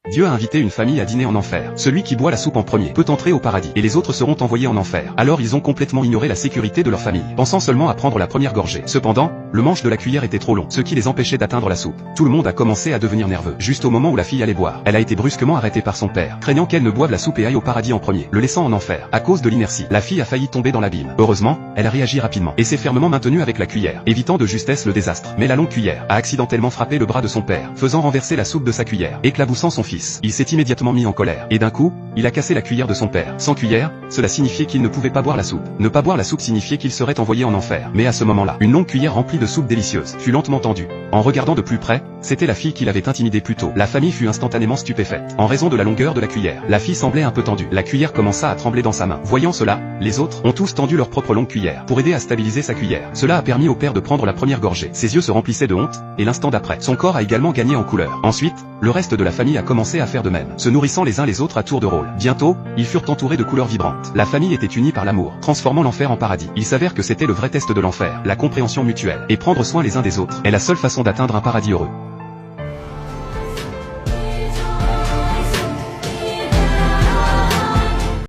Dieu a invité une famille à dîner en enfer. Celui qui boit la soupe en premier peut entrer au paradis, et les autres seront envoyés en enfer. Alors ils ont complètement ignoré la sécurité de leur famille, pensant seulement à prendre la première gorgée. Cependant, le manche de la cuillère était trop long, ce qui les empêchait d'atteindre la soupe. Tout le monde a commencé à devenir nerveux. Juste au moment où la fille allait boire, elle a été brusquement arrêtée par son père, craignant qu'elle ne boive la soupe et aille au paradis en premier, le laissant en enfer. À cause de l'inertie, la fille a failli tomber dans l'abîme. Heureusement, elle a réagi rapidement, et s'est fermement maintenue avec la cuillère, évitant de justesse le désastre. Mais la longue cuillère a accidentellement frappé le bras de son père, faisant renverser la soupe de sa cuillère, éclaboussant son fils. Il s'est immédiatement mis en colère, et d'un coup, il a cassé la cuillère de son père. Sans cuillère, cela signifiait qu'il ne pouvait pas boire la soupe. Ne pas boire la soupe signifiait qu'il serait envoyé en enfer. Mais à ce moment-là, une longue cuillère remplie de soupe délicieuse fut lentement tendue. En regardant de plus près, c'était la fille qui l'avait intimidé plus tôt. La famille fut instantanément stupéfaite. En raison de la longueur de la cuillère, la fille semblait un peu tendue. La cuillère commença à trembler dans sa main. Voyant cela, les autres ont tous tendu leur propre longue cuillère pour aider à stabiliser sa cuillère. Cela a permis au père de prendre la première gorgée. Ses yeux se remplissaient de honte, et l'instant d'après, son corps a également gagné en couleur. Ensuite, le reste de la famille a commencé à faire de même, se nourrissant les uns les autres à tour de rôle. Bientôt, ils furent entourés de couleurs vibrantes. La famille était unie par l'amour, transformant l'enfer en paradis. Il s'avère que c'était le vrai test de l'enfer, la compréhension mutuelle, et prendre soin les uns des autres, est la seule façon d'atteindre un paradis heureux.